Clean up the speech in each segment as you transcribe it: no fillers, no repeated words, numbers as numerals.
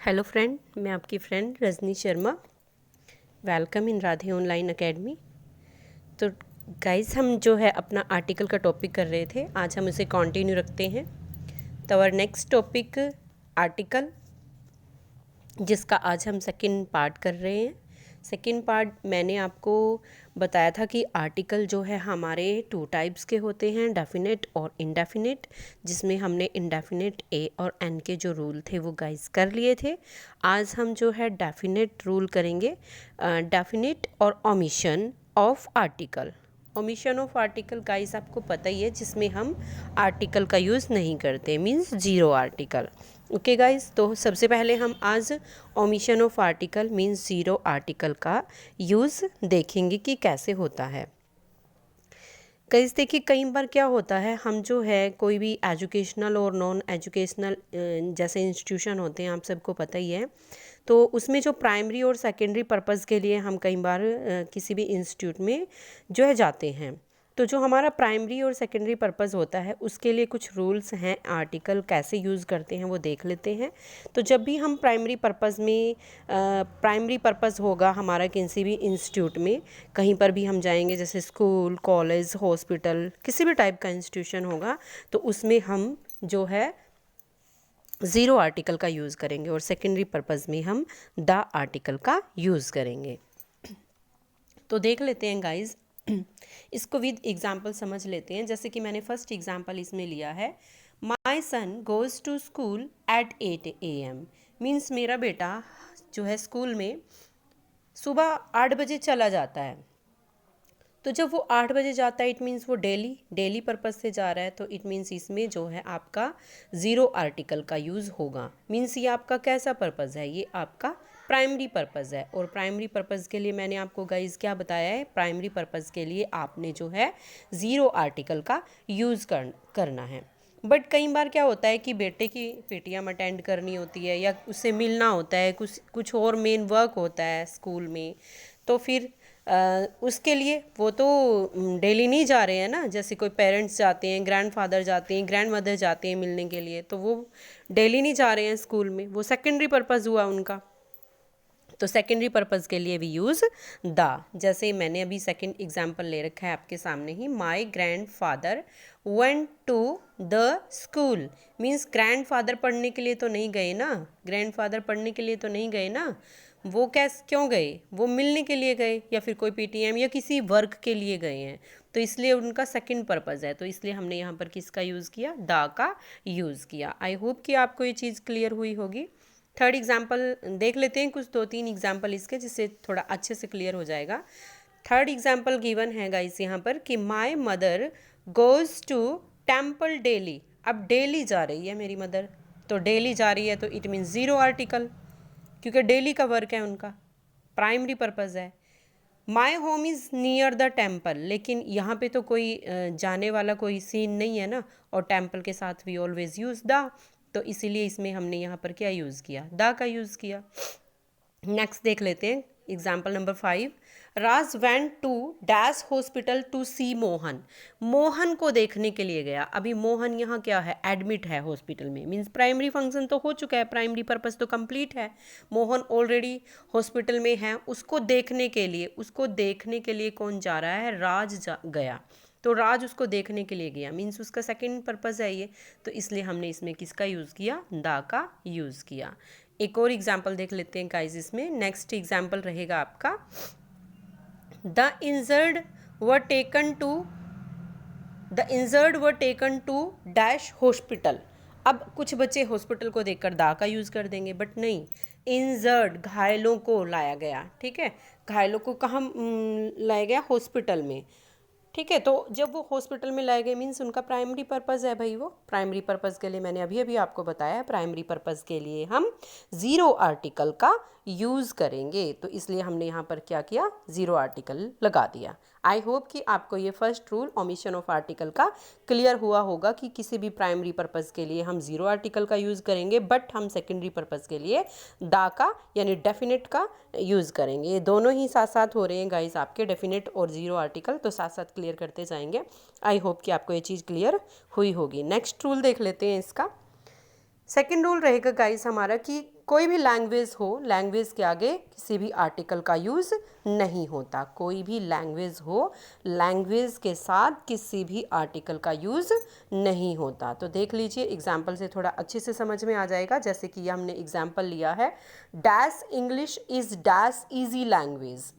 Hello friend, मैं आपकी friend Rajni Sharma. Welcome in Radhe online academy. तो गाइस, हम जो है अपना आर्टिकल का टॉपिक कर रहे थे, आज हम उसे कंटिन्यू रखते हैं। तो आवर नेक्स्ट टॉपिक आर्टिकल, जिसका आज हम सेकंड पार्ट कर रहे हैं। सेकंड पार्ट मैंने आपको बताया था कि आर्टिकल जो है हमारे टू टाइप्स के होते हैं, डेफिनेट और इनडेफिनेट, जिसमें हमने इनडेफिनेट ए और एन के जो रूल थे वो गाइस कर लिए थे। आज हम जो है डेफिनेट रूल करेंगे, डेफिनेट और omission of article. Omission of article guys आपको पता ही है, जिसमें हम आर्टिकल का यूज़ नहीं करते, means zero article. Okay guys, तो सबसे पहले हम आज omission of article means zero article का यूज़ देखेंगे कि कैसे होता है। गाइस देखिए, कई बार क्या होता है, हम जो है कोई भी एजुकेशनल और नॉन एजुकेशनल जैसे इंस्टीट्यूशन होते हैं, आप सबको पता ही है, तो उसमें जो प्राइमरी और सेकेंडरी पर्पज़ के लिए हम कई बार किसी भी इंस्टीट्यूट में जो है जाते हैं। तो जो हमारा प्राइमरी और सेकेंडरी पर्पज़ होता है उसके लिए कुछ रूल्स हैं, आर्टिकल कैसे यूज़ करते हैं वो देख लेते हैं। तो जब भी हम प्राइमरी पर्पज़ में प्राइमरी पर्पज़ होगा हमारा किसी भी इंस्टीट्यूट में, कहीं पर भी हम जाएंगे, जैसे स्कूल, कॉलेज, हॉस्पिटल, किसी भी टाइप का इंस्टीट्यूशन होगा, तो उसमें हम जो है ज़ीरो आर्टिकल का यूज़ करेंगे और सेकेंडरी पर्पज़ में हम द आर्टिकल का यूज़ करेंगे। तो देख लेते हैं गाइज, इसको विद एग्जाम्पल समझ लेते हैं। जैसे कि मैंने फर्स्ट एग्जाम्पल इसमें लिया है, my son goes to school at 8 AM। Means मेरा बेटा जो है स्कूल में सुबह 8 बजे चला जाता है। तो जब वो 8 बजे जाता है, इट मीन्स वो डेली पर्पज़ से जा रहा है, तो इट मीन्स इसमें जो है आपका ज़ीरो आर्टिकल का यूज़ होगा। मीन्स ये आपका कैसा पर्पज़ है, ये आपका प्राइमरी पर्पज़ है। और प्राइमरी पर्पज़ के लिए मैंने आपको गाइज क्या बताया है, प्राइमरी पर्पज़ के लिए आपने जो है ज़ीरो आर्टिकल का यूज़ करना है। बट कई बार क्या होता है कि बेटे की पीटीएम अटेंड करनी होती है या उससे मिलना होता है, कुछ और मेन वर्क होता है स्कूल में, तो फिर उसके लिए वो तो डेली नहीं जा रहे हैं ना। जैसे कोई पेरेंट्स जाते हैं, ग्रैंडफादर जाते हैं, ग्रैंड मदर जाते हैं मिलने के लिए, तो वो डेली नहीं जा रहे हैं स्कूल में, वो सेकेंडरी पर्पज़ हुआ उनका। तो सेकेंडरी पर्पज़ के लिए वी यूज़ द। जैसे मैंने अभी सेकेंड एग्जाम्पल ले रखा है आपके सामने ही, my grandfather went to the school. Means grandfather पढ़ने के लिए तो नहीं गए ना, ग्रैंड फादर पढ़ने के लिए तो नहीं गए ना, वो क्यों गए, वो मिलने के लिए गए या फिर कोई पीटीएम या किसी वर्क के लिए गए हैं, तो इसलिए उनका सेकंड पर्पज़ है। तो इसलिए हमने यहाँ पर किसका यूज़ किया, द का यूज़ किया। आई होप कि आपको ये चीज़ क्लियर हुई होगी। थर्ड एग्जाम्पल देख लेते हैं, कुछ 2-3 एग्जाम्पल इसके, जिससे थोड़ा अच्छे से क्लियर हो जाएगा। थर्ड एग्जाम्पल गिवन है गाइस यहाँ पर कि my mother goes to temple daily. अब डेली जा रही है मेरी मदर, तो डेली जा रही है तो इट मीन्स ज़ीरो आर्टिकल, क्योंकि डेली का वर्क है उनका, प्राइमरी पर्पज़ है। My home is near the temple, लेकिन यहाँ पे तो कोई जाने वाला कोई सीन नहीं है ना, और टेम्पल के साथ वी ऑलवेज यूज़ द, तो इसीलिए इसमें हमने यहाँ पर क्या यूज़ किया, द का यूज़ किया। नेक्स्ट देख लेते हैं example number 5, Raj went to dash hospital to see Mohan. Mohan को देखने के लिए गया। अभी मोहन यहाँ क्या है, एडमिट है हॉस्पिटल में, मीन्स प्राइमरी फंक्शन तो हो चुका है, प्राइमरी पर्पस तो कंप्लीट है, मोहन ऑलरेडी हॉस्पिटल में है। उसको देखने के लिए कौन जा रहा है, राज गया। तो राज उसको देखने के लिए गया, मीन्स उसका सेकंड पर्पज़ है ये, तो इसलिए हमने इसमें किसका यूज़ किया, द का यूज़ किया। एक और एग्जाम्पल देख लेते हैं गाइस इसमें। नेक्स्ट एग्जाम्पल रहेगा आपका, the injured were taken to dash hospital. अब कुछ बच्चे हॉस्पिटल को देखकर दा का यूज़ कर देंगे, बट नहीं, इंजर्ड घायलों को लाया गया। ठीक है, घायलों को कहाँ लाया गया, हॉस्पिटल में। ठीक है, तो जब वो हॉस्पिटल में लाए गए मीन्स उनका प्राइमरी पर्पज़ है भाई, वो प्राइमरी पर्पज़ के लिए मैंने अभी आपको बताया, प्राइमरी पर्पज़ के लिए हम ज़ीरो आर्टिकल का यूज़ करेंगे, तो इसलिए हमने यहाँ पर क्या किया, ज़ीरो आर्टिकल लगा दिया। आई होप कि आपको ये first rule omission of article का क्लियर हुआ होगा कि किसी भी प्राइमरी पर्पज़ के लिए हम ज़ीरो आर्टिकल का यूज़ करेंगे, बट हम सेकेंडरी पर्पज़ के लिए दा का यानी डेफिनेट का यूज़ करेंगे। ये दोनों ही साथ साथ हो रहे हैं गाइस आपके, डेफिनेट और ज़ीरो आर्टिकल, तो साथ साथ क्लियर करते जाएंगे। आई होप कि आपको ये चीज़ क्लियर हुई होगी। नेक्स्ट रूल देख लेते हैं इसका, सेकेंड रूल रहेगा गाइस हमारा कि कोई भी लैंग्वेज हो, लैंग्वेज के आगे किसी भी आर्टिकल का यूज़ नहीं होता। कोई भी लैंग्वेज हो, लैंग्वेज के साथ किसी भी आर्टिकल का यूज़ नहीं होता। तो देख लीजिए, एग्जाम्पल से थोड़ा अच्छे से समझ में आ जाएगा। जैसे कि ये हमने एग्जाम्पल लिया है, dash English is dash easy language.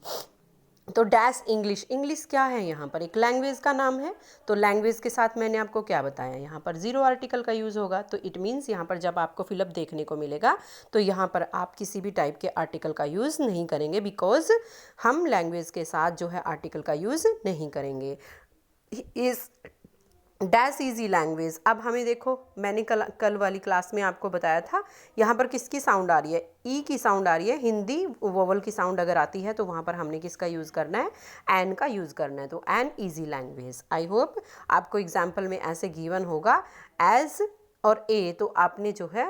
तो डैश इंग्लिश, इंग्लिश क्या है यहाँ पर, एक लैंग्वेज का नाम है। तो लैंग्वेज के साथ मैंने आपको क्या बताया, यहाँ पर जीरो आर्टिकल का यूज़ होगा। तो इट मीन्स यहाँ पर जब आपको फिलअप देखने को मिलेगा तो यहाँ पर आप किसी भी टाइप के आर्टिकल का यूज़ नहीं करेंगे, बिकॉज हम लैंग्वेज के साथ जो है आर्टिकल का यूज़ नहीं करेंगे। इस डैश इजी लैंग्वेज, अब हमें देखो, मैंने कल वाली क्लास में आपको बताया था, यहाँ पर किसकी साउंड आ रही है, ई की साउंड आ रही है। हिंदी वोवल की साउंड अगर आती है तो वहाँ पर हमने किसका यूज़ करना है, एन का यूज़ करना है। तो an easy language. I hope आपको एग्जाम्पल में ऐसे गिवन होगा एज और ए, तो आपने जो है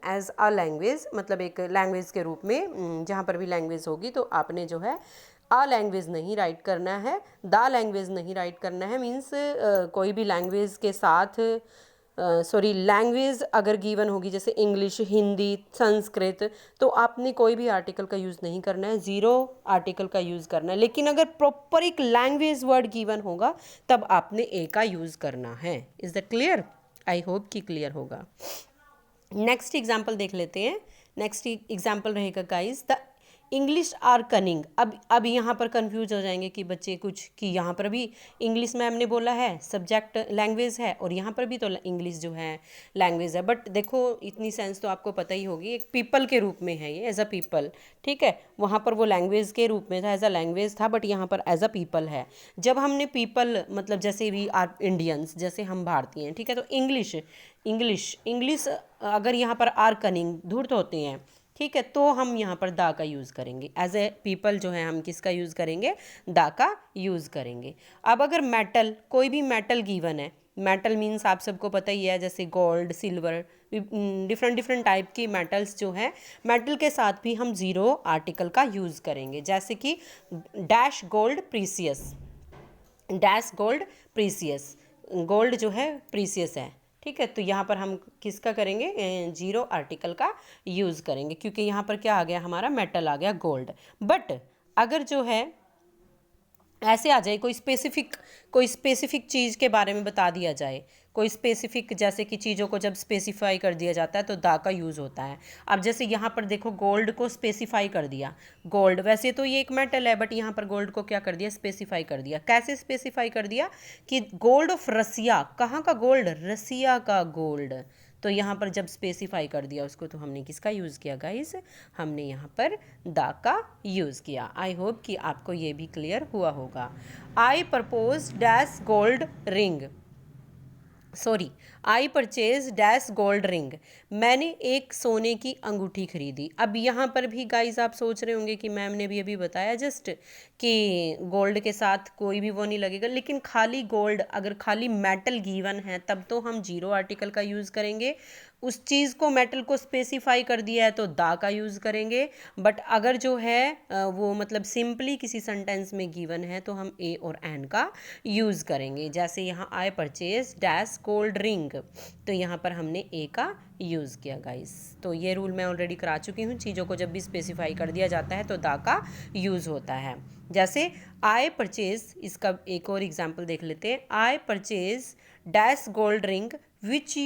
एज अ लैंग्वेज, मतलब एक लैंग्वेज के रूप में जहाँ पर भी लैंग्वेज होगी तो आपने जो है आ लैंग्वेज नहीं राइट करना है, द लैंग्वेज नहीं राइट करना है। मीन्स कोई भी लैंग्वेज के साथ सॉरी लैंग्वेज अगर गिवन होगी जैसे इंग्लिश, हिंदी, संस्कृत, तो आपने कोई भी आर्टिकल का यूज़ नहीं करना है, ज़ीरो आर्टिकल का यूज़ करना है। लेकिन अगर प्रॉपर एक लैंग्वेज वर्ड गिवन होगा तब आपने ए का यूज़ करना है। Is that clear? I hope कि क्लियर होगा। नेक्स्ट एग्जाम्पल देख लेते हैं। नेक्स्ट एग्जाम्पल रहेगा guys, the English are cunning. अब यहाँ पर कंफ्यूज हो जाएंगे कि बच्चे कुछ, कि यहाँ पर भी इंग्लिश मैम ने बोला है सब्जेक्ट लैंग्वेज है और यहाँ पर भी तो इंग्लिश जो है लैंग्वेज है। बट देखो, इतनी सेंस तो आपको पता ही होगी, एक पीपल के रूप में है ये, एज अ पीपल, ठीक है। वहाँ पर वो लैंग्वेज के रूप में था, एज अ लैंग्वेज था, बट यहाँ पर एज अ पीपल है। जब हमने पीपल मतलब जैसे भी आर इंडियंस, जैसे हम भारतीय हैं, ठीक है, तो इंग्लिश इंग्लिश इंग्लिश अगर यहाँ पर आर कनिंग धूर्त होते हैं, ठीक है, तो हम यहाँ पर दा का यूज़ करेंगे। एज ए पीपल जो है हम किसका यूज़ करेंगे, दा का यूज़ करेंगे। अब अगर मेटल, कोई भी मेटल गिवन है, मेटल मीन्स आप सबको पता ही है, जैसे gold, silver, different different type की मेटल्स जो हैं, मेटल के साथ भी हम ज़ीरो आर्टिकल का यूज़ करेंगे। जैसे कि dash gold precious, dash gold precious, gold जो है प्रीसियस है, ठीक है। तो यहाँ पर हम किसका करेंगे, जीरो आर्टिकल का यूज़ करेंगे, क्योंकि यहाँ पर क्या आ गया, हमारा मेटल आ गया गोल्ड। बट अगर जो है ऐसे आ जाए, कोई स्पेसिफिक चीज़ के बारे में बता दिया जाए, कोई स्पेसिफिक, जैसे कि चीज़ों को जब स्पेसिफाई कर दिया जाता है तो दा का यूज़ होता है। अब जैसे यहाँ पर देखो, गोल्ड को स्पेसिफाई कर दिया, गोल्ड वैसे तो ये एक मेटल है, बट यहाँ पर गोल्ड को क्या कर दिया, स्पेसिफाई कर दिया। कैसे स्पेसिफाई कर दिया कि गोल्ड ऑफ रसिया, कहाँ का गोल्ड, रसिया का गोल्ड। तो यहाँ पर जब स्पेसिफाई कर दिया उसको, तो हमने किसका यूज़ किया गाइस, हमने यहाँ पर दा का यूज़ किया। आई होप कि आपको ये भी क्लियर हुआ होगा। I propose dash gold ring, sorry, I purchase dash gold ring, मैंने एक सोने की अंगूठी खरीदी। अब यहाँ पर भी गाइज आप सोच रहे होंगे कि मैम ने भी अभी बताया जस्ट कि गोल्ड के साथ कोई भी वो नहीं लगेगा, लेकिन खाली गोल्ड, अगर खाली मेटल गिवन है तब तो हम जीरो आर्टिकल का यूज़ करेंगे। उस चीज़ को, मेटल को स्पेसिफाई कर दिया है तो दा का यूज़ करेंगे। बट अगर जो है वो मतलब सिंपली किसी सेंटेंस में गिवन है तो हम ए और एन का यूज़ करेंगे। जैसे यहाँ I purchase dash gold ring, तो यहाँ पर हमने ए का यूज़ किया गाइस। तो ये रूल मैं ऑलरेडी करा चुकी हूँ, चीज़ों को जब भी स्पेसिफाई कर दिया जाता है तो दा का यूज़ होता है। जैसे आई परचेज, इसका एक और एग्जाम्पल देख लेते हैं। I purchase dash gold ring which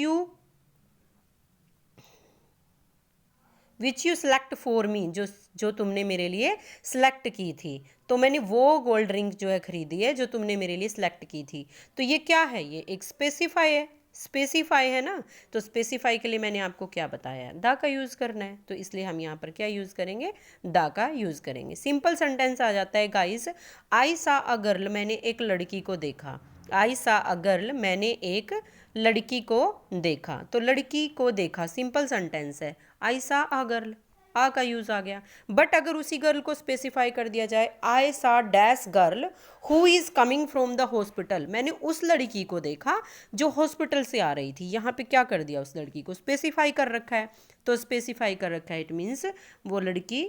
you select for मी, जो तुमने मेरे लिए सेलेक्ट की थी। तो मैंने वो गोल्ड रिंग जो है खरीदी है जो तुमने मेरे लिए सेलेक्ट की थी। तो ये क्या है, ये एक स्पेसिफाई है ना। तो स्पेसिफाई के लिए मैंने आपको क्या बताया है, दा का यूज़ करना है। तो इसलिए हम यहाँ पर क्या यूज़ करेंगे, दा का यूज़ करेंगे। सिंपल सेंटेंस आ जाता है गाइस, आई सा अ गर्ल, मैंने एक लड़की को देखा। आई सा अ गर्ल, मैंने एक लड़की को देखा। तो लड़की को देखा सिंपल सेंटेंस है, आई सा अ गर्ल, आ का यूज़ आ गया। बट अगर उसी गर्ल को स्पेसिफाई कर दिया जाए, आई सा dash girl who is coming from the hospital, मैंने उस लड़की को देखा जो हॉस्पिटल से आ रही थी। यहाँ पे क्या कर दिया, उस लड़की को स्पेसिफाई कर रखा है। तो स्पेसिफाई कर रखा है, इट मीन्स वो लड़की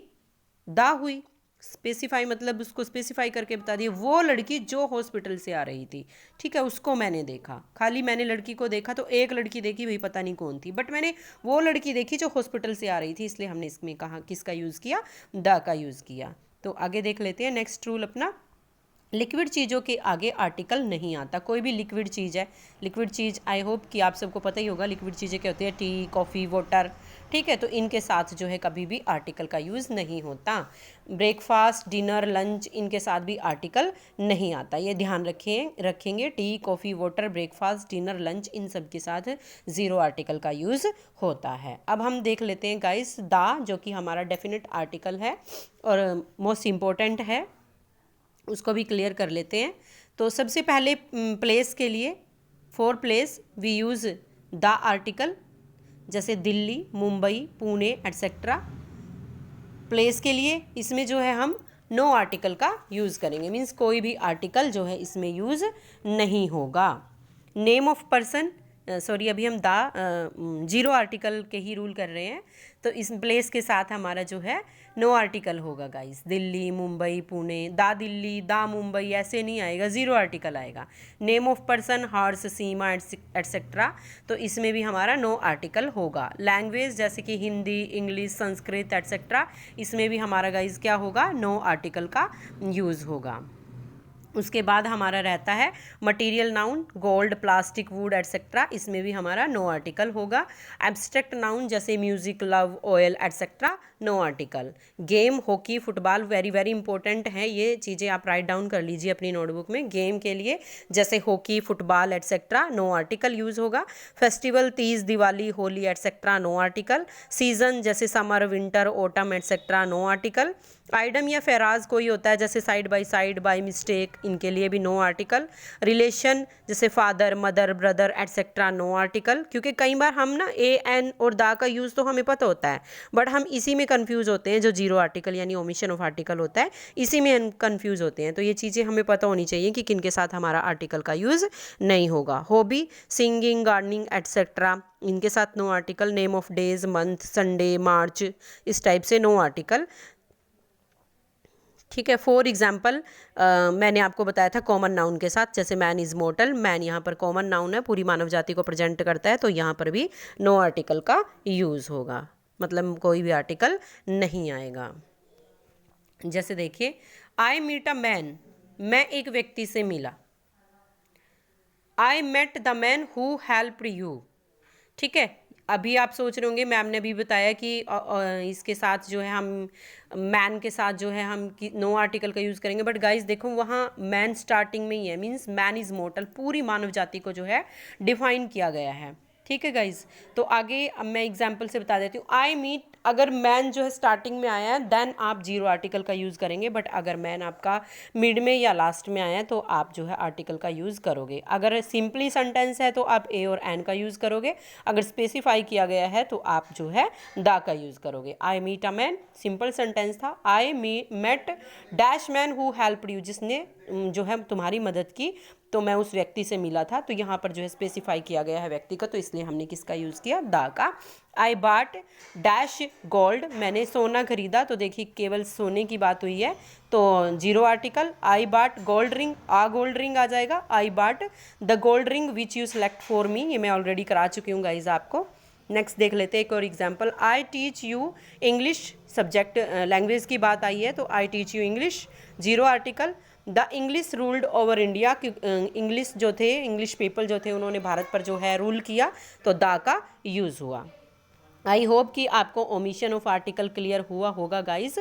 दा हुई। स्पेसिफाई मतलब उसको स्पेसिफाई करके बता दिए, वो लड़की जो हॉस्पिटल से आ रही थी, ठीक है, उसको मैंने देखा। खाली मैंने लड़की को देखा तो एक लड़की देखी, भाई पता नहीं कौन थी, बट मैंने वो लड़की देखी जो हॉस्पिटल से आ रही थी, इसलिए हमने इसमें कहा किसका यूज़ किया, द का यूज़ किया। तो आगे देख लेते हैं नेक्स्ट रूल अपना। लिक्विड चीज़ों के आगे आर्टिकल नहीं आता। कोई भी लिक्विड चीज़ है, लिक्विड चीज़ आई होप कि आप सबको पता ही होगा लिक्विड चीज़ें क्या होती है, टी, कॉफ़ी, वाटर, ठीक है, तो इनके साथ जो है कभी भी आर्टिकल का यूज़ नहीं होता। ब्रेकफास्ट, डिनर, लंच, इनके साथ भी आर्टिकल नहीं आता, ये ध्यान रखेंगे। Tea, coffee, water, breakfast, dinner, lunch, इन सब के साथ ज़ीरो आर्टिकल का यूज़ होता है। अब हम देख लेते हैं गाइस दा, जो कि हमारा डेफिनेट आर्टिकल है और मोस्ट इम्पोर्टेंट है, उसको भी क्लियर कर लेते हैं। तो सबसे पहले प्लेस के लिए, for place we use the article, जैसे दिल्ली, मुंबई, पुणे एट्सेट्रा। प्लेस के लिए इसमें जो है हम नो आर्टिकल का यूज़ करेंगे, मीन्स कोई भी आर्टिकल जो है इसमें यूज़ नहीं होगा। नेम ऑफ पर्सन, सॉरी अभी हम जीरो आर्टिकल के ही रूल कर रहे हैं, तो इस प्लेस के साथ हमारा जो है नो आर्टिकल होगा गाइस। दिल्ली, मुंबई, पुणे, दा दिल्ली, दा मुंबई ऐसे नहीं आएगा, ज़ीरो आर्टिकल आएगा। Name of person, horse, Seema etcetera, तो इसमें भी हमारा नो आर्टिकल होगा। लैंग्वेज जैसे कि हिंदी, इंग्लिश, संस्कृत एट्सेट्रा, इसमें भी हमारा गाइस क्या होगा, नो आर्टिकल का यूज़ होगा। उसके बाद हमारा रहता है material noun, gold, plastic, wood etcetera, इसमें भी हमारा नो आर्टिकल होगा। एब्स्ट्रैक्ट नाउन जैसे music, love, oil etcetera, no article. Game, hockey, football, very very important है, ये चीज़ें आप राइट डाउन कर लीजिए अपनी नोटबुक में। गेम के लिए जैसे hockey, football etcetera, no article use होगा। Festival, Teej, Diwali, Holi etcetera, no article. Season जैसे summer, winter, autumn etcetera, no article. Idiom या फेराज कोई होता है जैसे साइड, बाय मिस्टेक, इनके लिए भी नो आर्टिकल। रिलेशन जैसे father, mother, brother etcetera, no article. क्योंकि कई बार हम ना ए, एन और दा का यूज़ तो हमें पता होता है, बट हम इसी में कंफ्यूज होते हैं, जो जीरो आर्टिकल यानी ओमिशन ऑफ आर्टिकल होता है, इसी में हम कंफ्यूज होते हैं। तो ये चीज़ें हमें पता होनी चाहिए कि किन के साथ हमारा आर्टिकल का यूज़ नहीं होगा। हॉबी, सिंगिंग, गार्डनिंग एट्सेट्रा, इनके साथ no article. Name of days, month, Sunday, March, इस टाइप से नो आर्टिकल, ठीक है। फॉर एग्जाम्पल मैंने आपको बताया था कॉमन नाउन के साथ, जैसे मैन इज़ मोर्टल, मैन यहाँ पर कॉमन नाउन है, पूरी मानव जाति को प्रेजेंट करता है, तो यहाँ पर भी नो आर्टिकल का यूज़ होगा, मतलब कोई भी आर्टिकल नहीं आएगा। जैसे देखिए, आई मीट अ मैन, मैं एक व्यक्ति से मिला। I met the man who helped you, ठीक है। अभी आप सोच रहे होंगे मैम ने भी बताया कि इसके साथ जो है हम मैन के साथ जो है हम नो आर्टिकल का यूज़ करेंगे, बट गाइस देखो वहाँ मैन स्टार्टिंग में ही है, मीन्स मैन इज़ मोर्टल, पूरी मानव जाति को जो है डिफाइन किया गया है, ठीक है गाइज। तो आगे अब मैं एग्जाम्पल से बता देती हूँ। आई मीट, अगर मैन जो है स्टार्टिंग में आया है देन आप जीरो आर्टिकल का यूज़ करेंगे, बट अगर मैन आपका मिड में या लास्ट में आया है तो आप जो है आर्टिकल का यूज़ करोगे। अगर सिंपली सेंटेंस है तो आप ए और एन का यूज़ करोगे, अगर स्पेसिफाई किया गया है तो आप जो है द का यूज़ करोगे। I meet a man simple sentence था, I met dash man who helped you, जिसने जो है तुम्हारी मदद की, तो मैं उस व्यक्ति से मिला था, तो यहाँ पर जो है स्पेसिफाई किया गया है व्यक्ति का, तो इसलिए हमने किसका यूज़ किया, द का। आई बाट डैश गोल्ड, मैंने सोना खरीदा, तो देखिए केवल सोने की बात हुई है, तो zero article. I bought gold ring, gold ring आ जाएगा। I bought the gold ring which you select for me, ये मैं ऑलरेडी करा चुकी हूँ गाइज आपको। नेक्स्ट देख लेते हैं एक और example. I teach you English, subject language की बात आई है, तो I teach you English, zero article. The English ruled over India, English जो थे, इंग्लिश पीपल जो थे, उन्होंने भारत पर जो है रूल किया, तो द का यूज़ हुआ। आई होप कि आपको ओमिशन ऑफ आर्टिकल क्लियर हुआ होगा गाइज।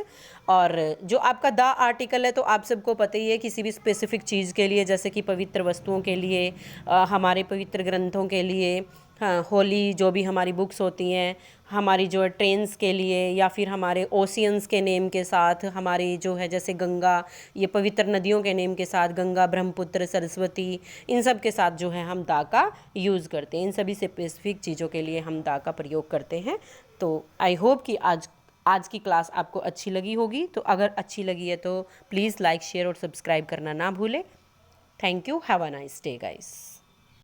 और जो आपका द आर्टिकल है तो आप सबको पता ही है, किसी भी स्पेसिफिक चीज़ के लिए, जैसे कि पवित्र वस्तुओं के लिए, हमारे पवित्र ग्रंथों के लिए, हाँ, होली जो भी हमारी बुक्स होती हैं, हमारी जो है ट्रेन्स के लिए, या फिर हमारे ओशियंस के नेम के साथ, हमारी जो है जैसे गंगा, ये पवित्र नदियों के नेम के साथ, गंगा, ब्रह्मपुत्र, सरस्वती, इन सब के साथ जो है हम दा का यूज़ करते हैं। इन सभी स्पेसिफिक चीज़ों के लिए हम दा का प्रयोग करते हैं। तो आई होप कि आज की क्लास आपको अच्छी लगी होगी। तो अगर अच्छी लगी है तो प्लीज़ लाइक, शेयर और सब्सक्राइब करना ना भूलें। Thank you, have a nice day guys.